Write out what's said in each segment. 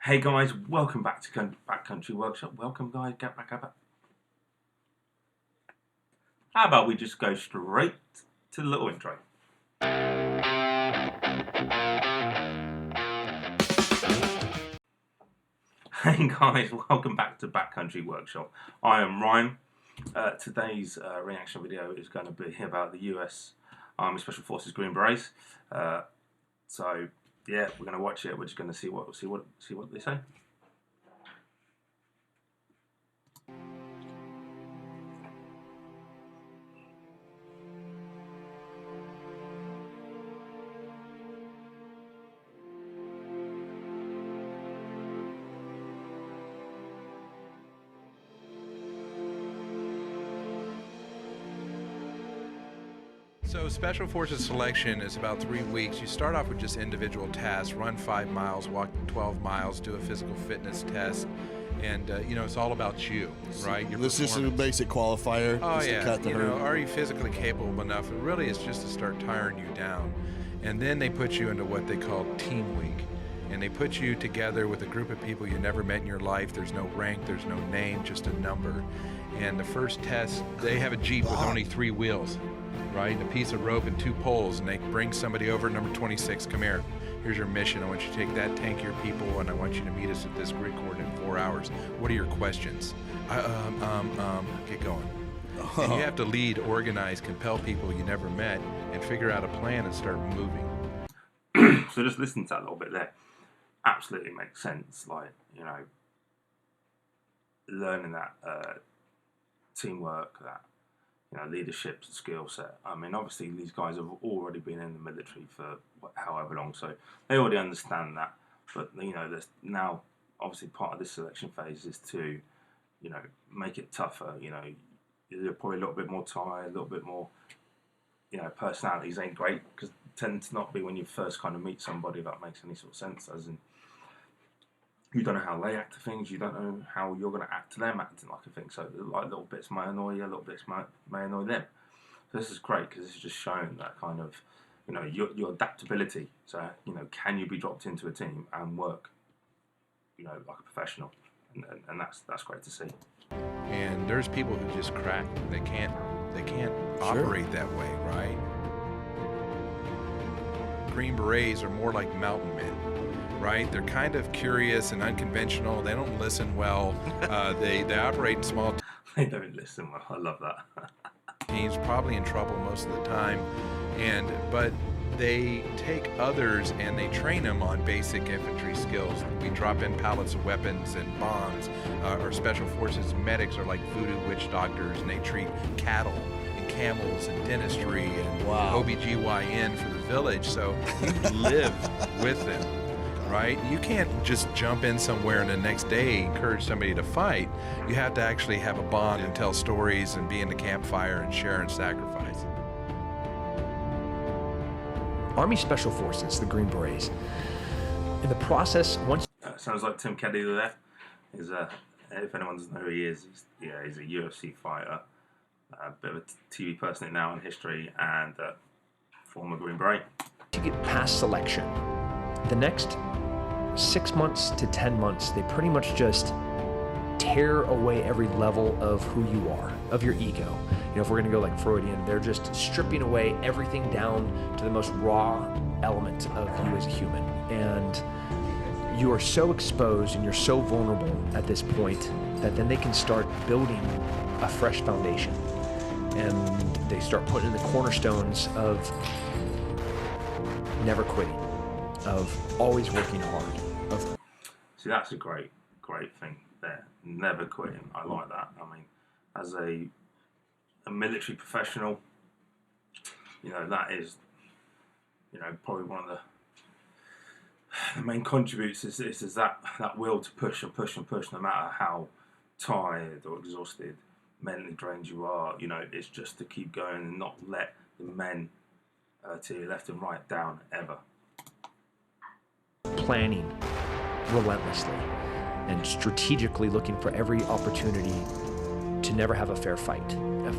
Hey guys, welcome back to Backcountry Workshop. Welcome guys, get back. How about we just go straight to the little intro? Hey guys, welcome back to Backcountry Workshop. I am Ryan. Today's reaction video is going to be about the US Army Special Forces Green Berets. So yeah, we're going to watch it. We're just going to see what they say. So Special Forces selection is about 3 weeks. You start off with just individual tasks, run 5 miles, walk 12 miles, do a physical fitness test, and it's all about you, right? This is a basic qualifier. Oh just yeah, to cut the herd. are you physically capable enough? It really is just to start tiring you down. And then they put you into what they call Team Week. And they put you together with a group of people you never met in your life. There's no rank, there's no name, just a number. And the first test, they have a Jeep with only 3 wheels, right? A piece of rope and 2 poles, and they bring somebody over, number 26, come here. Here's your mission. I want you to take that tank of your people, and I want you to meet us at this grid coordinate in 4 hours. What are your questions? Get going. And you have to lead, organize, compel people you never met, and figure out a plan and start moving. So just listen to that a little bit there. Absolutely makes sense. Like, learning that teamwork, that leadership skill set. I mean, obviously these guys have already been in the military for however long, so they already understand that. But there's now obviously part of this selection phase is to make it tougher. You're probably a little bit more tired, a little bit more. Personalities ain't great because tend to not be when you first kind of meet somebody, if that makes any sort of sense. As in, you don't know how they act to things, you don't know how you're going to act to them acting like a thing. So like little bits may annoy you, little bits may annoy them. So this is great because this is just showing that kind of your adaptability. So can you be dropped into a team and work like a professional, and that's great to see. And there's people who just crack. They can't operate that way, right? Green Berets are more like mountain men, right? They're kind of curious and unconventional. They don't listen well. They operate in small They don't listen well. I love that. teams, probably in trouble most of the time, but they take others and they train them on basic infantry skills. We drop in pallets of weapons and bombs. Our Special Forces medics are like voodoo witch doctors, and they treat cattle and camels and dentistry and OBGYN for the village. So you live with them, right? You can't just jump in somewhere and the next day encourage somebody to fight. You have to actually have a bond and tell stories and be in the campfire and share and sacrifice. Army Special Forces, the Green Berets. In the process, once sounds like Tim Keddy there. Is if anyone doesn't know who he is, he's a UFC fighter, a bit of a TV personality now in history, and former Green Beret. to get past selection, the next 6 months to 10 months, they pretty much just tear away every level of who you are, of your ego. If we're gonna go like Freudian, they're just stripping away everything down to the most raw element of you as a human. And you are so exposed and you're so vulnerable at this point that then they can start building a fresh foundation. And they start putting in the cornerstones of never quitting, of always working hard. See, that's a great thing there. Never quitting. I like that. I mean, as a military professional, that is, probably one of the main contributors is that will to push and push and push, no matter how tired or exhausted, mentally drained you are. It's just to keep going and not let the men to your left and right down ever. Planning relentlessly and strategically looking for every opportunity to to never have a fair fight.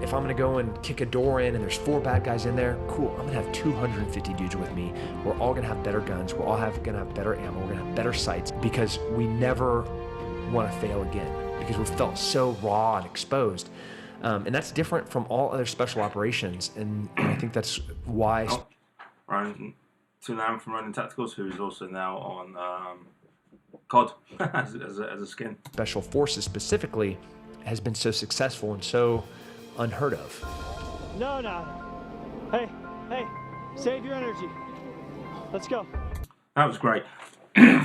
If I'm gonna go and kick a door in and there's 4 bad guys in there, cool, I'm gonna have 250 dudes with me. We're all gonna have better guns, we're all gonna have better ammo, we're gonna have better sights, because we never wanna fail again, because we felt so raw and exposed. And that's different from all other special operations, and I think that's why... Ryan Tunam from Running Tacticals, who is also now on COD as a skin. Special Forces specifically has been so successful and so unheard of. No. Hey, save your energy. Let's go. That was great.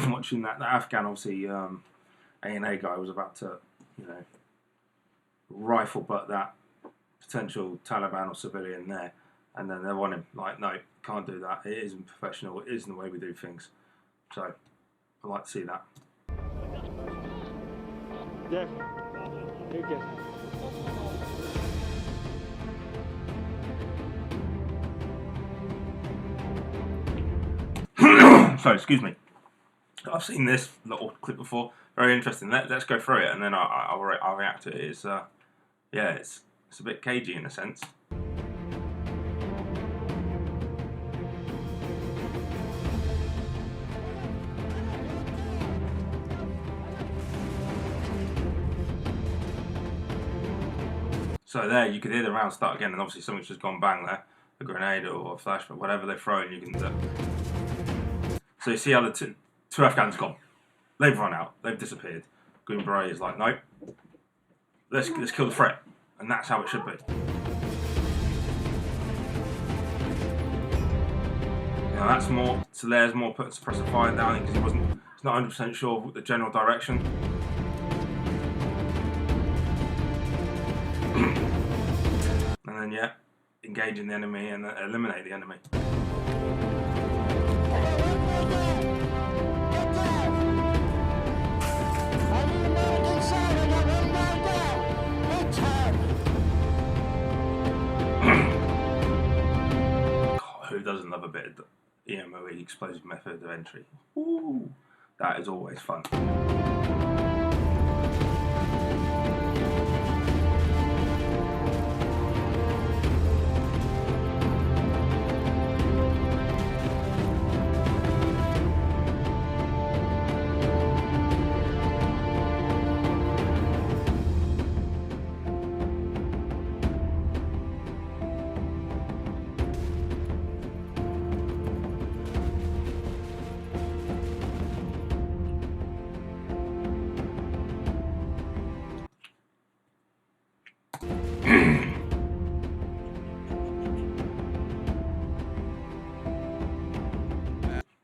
Watching that Afghan, obviously, A&A guy was about to, rifle butt that potential Taliban or civilian there, and then they want him like, no, can't do that. It isn't professional. It isn't the way we do things. So I'd like to see that. There. You're good. Sorry, excuse me. I've seen this little clip before. Very interesting. Let's go through it, and then I'll react to it. It's a bit cagey in a sense. So there, you could hear the round start again, and obviously something's just gone bang there. A grenade or a flashbang, whatever they throw, and you can... So you see how the two Afghans gone. They've run out. They've disappeared. Green Beret is like, nope. Let's kill the threat. And that's how it should be. Now that's more... Solaire's more put suppressive fire down because he's not 100% sure of the general direction. And then, yeah, engaging the enemy and eliminate the enemy. God, who doesn't love a bit of EMOE, explosive method of entry? Ooh, that is always fun.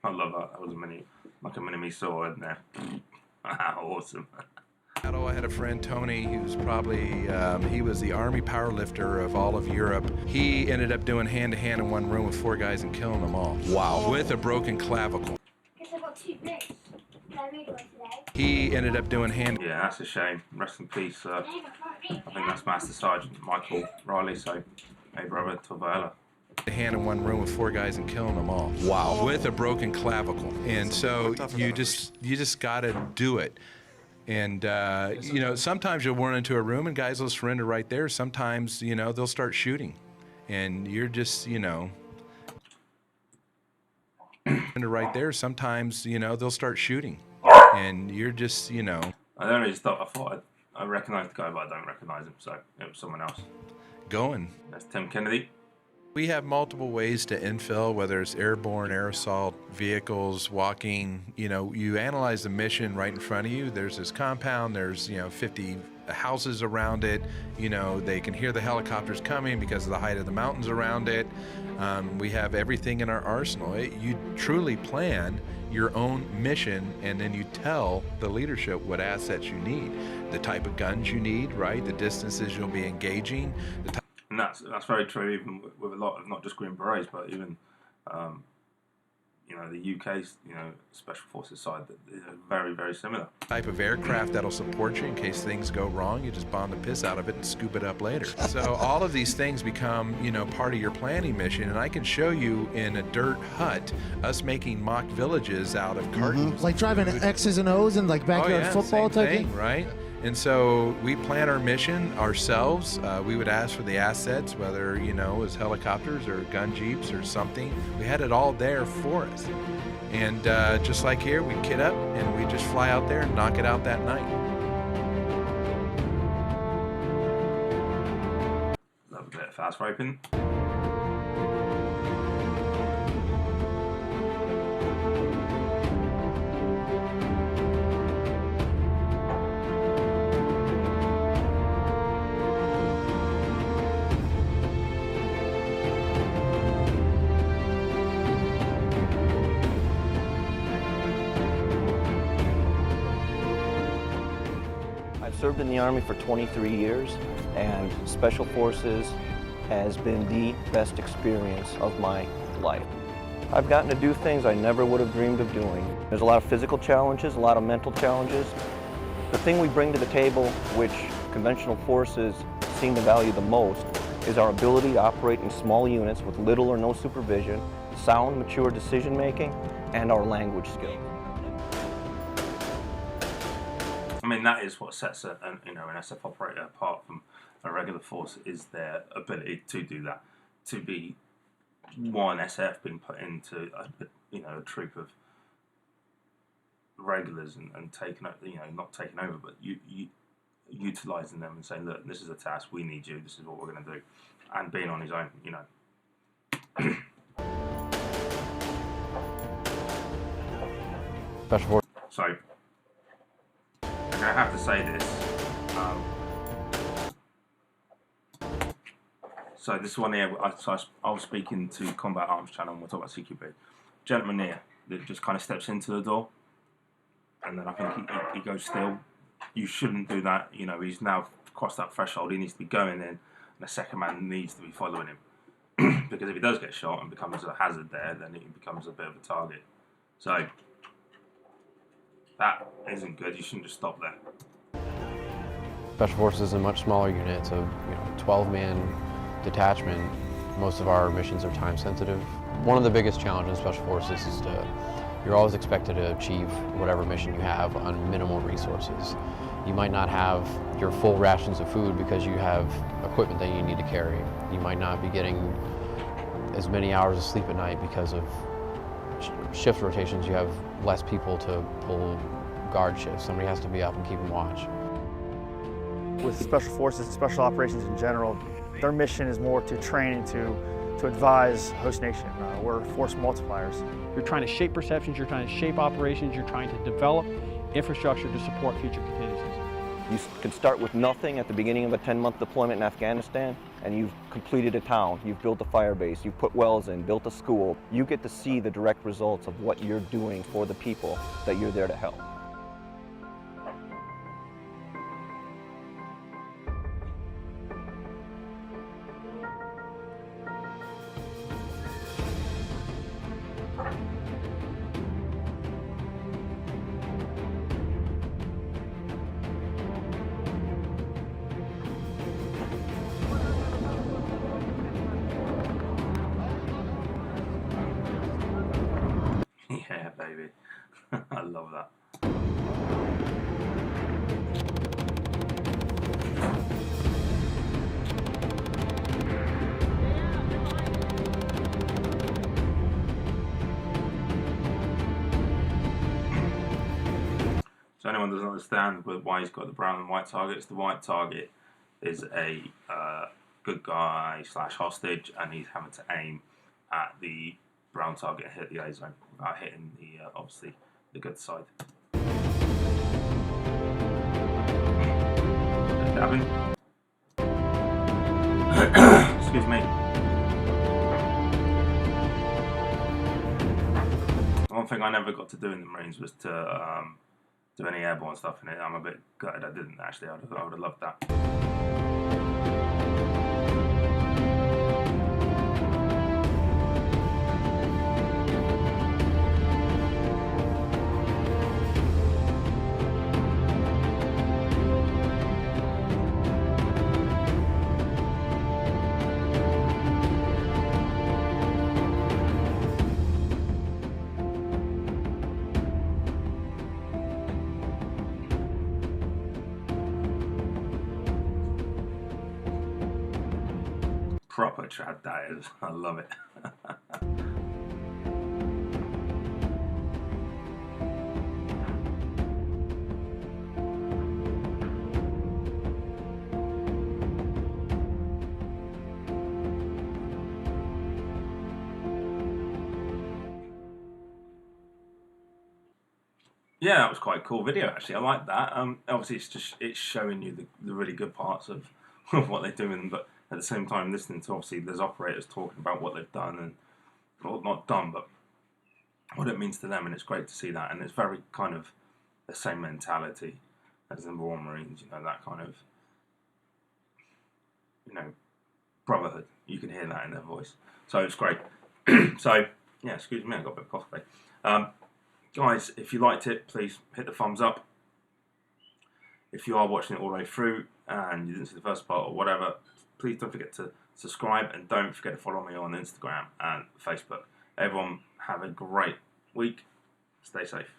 I love that. That was like a mini sword in there. Awesome. I had a friend, Tony, he was probably, he was the army powerlifter of all of Europe. He ended up doing hand-to-hand in one room with 4 guys and killing them all. Wow. With a broken clavicle. Because I got 2 bricks. I made one today. He ended up doing hand... Yeah, that's a shame. Rest in peace. I think that's Master Sergeant Michael Riley, so hey brother, to Viola. Hand in one room with 4 guys and killing them all. Wow. With a broken clavicle. And so you just got to do it. And, sometimes you'll run into a room and guys will surrender right there. Sometimes, they'll start shooting. And you're just, right there. Sometimes, they'll start shooting. And you're just, I don't really stop. I thought I recognized the guy, but I don't recognize him. So it was someone else. Going. That's Tim Kennedy. We have multiple ways to infill, whether it's airborne, air assault, vehicles, walking. You analyze the mission right in front of you. There's this compound, there's 50 houses around it. They can hear the helicopters coming because of the height of the mountains around it. We have everything in our arsenal. You truly plan your own mission, and then you tell the leadership what assets you need, the type of guns you need, right? The distances you'll be engaging. And that's very true, even with a lot of not just Green Berets, but even the UK's Special Forces side that is very, very similar. Type of aircraft that'll support you in case things go wrong. You just bomb the piss out of it and scoop it up later. So all of these things become part of your planning mission, and I can show you in a dirt hut us making mock villages out of cartons. Like driving X's and O's and like backyard football same type thing, right? And so we plan our mission ourselves. We would ask for the assets, whether, it was helicopters or gun jeeps or something. We had it all there for us. And just like here, we'd kit up and we'd just fly out there and knock it out that night. Love a bit of fast roping. I've served in the Army for 23 years, and Special Forces has been the best experience of my life. I've gotten to do things I never would have dreamed of doing. There's a lot of physical challenges, a lot of mental challenges. The thing we bring to the table, which conventional forces seem to value the most, is our ability to operate in small units with little or no supervision, sound, mature decision making, and our language skills. I mean, that is what sets an SF operator apart from a regular force, is their ability to do that, to be one SF being put into a troop of regulars and taken, not taken over, but utilising them and saying, look, this is a task, we need you, this is what we're going to do, and being on his own, Special Forces. So, I have to say this. So this one here, I was speaking to Combat Arms Channel, and we'll talk about CQB. Gentleman here that just kind of steps into the door, and then I think he goes still. You shouldn't do that. He's now crossed that threshold. He needs to be going in, and the second man needs to be following him. Because if he does get shot and becomes a hazard there, then he becomes a bit of a target. So that isn't good. You shouldn't just stop there. Special Forces is a much smaller unit. It's a 12-man detachment. Most of our missions are time sensitive. One of the biggest challenges in Special Forces is you're always expected to achieve whatever mission you have on minimal resources. You might not have your full rations of food because you have equipment that you need to carry. You might not be getting as many hours of sleep at night because of shift rotations. You have less people to pull guard shifts. Somebody has to be up and keep them watch. With Special Forces and Special Operations in general, their mission is more to train and to advise host nation. We're force multipliers. You're trying to shape perceptions, you're trying to shape operations, you're trying to develop infrastructure to support future contingencies. You can start with nothing at the beginning of a 10-month deployment in Afghanistan, and you've completed a town, you've built a fire base, you've put wells in, built a school. You get to see the direct results of what you're doing for the people that you're there to help. Yeah, baby. I love that. So anyone doesn't understand why he's got the brown and white targets, the white target is a good guy / hostage, and he's having to aim at the brown target and hit the A zone without hitting the obviously the good side. Gavin. Excuse me. One thing I never got to do in the Marines was to do any airborne stuff in it. I'm a bit gutted I didn't actually. I would have loved that. proper trad that is. I love it. Yeah, that was quite a cool video actually. I like that. Obviously, it's showing you the really good parts of what they're doing, but at the same time, listening to obviously there's operators talking about what they've done and well, not done, but what it means to them, and it's great to see that. And it's very kind of the same mentality as the Royal Marines. You know, that kind of brotherhood. You can hear that in their voice, so it's great. So yeah, excuse me, I got a bit of coffee. Guys, if you liked it, please hit the thumbs up. If you are watching it all the way through and you didn't see the first part or whatever, please don't forget to subscribe and don't forget to follow me on Instagram and Facebook. Everyone have a great week. Stay safe.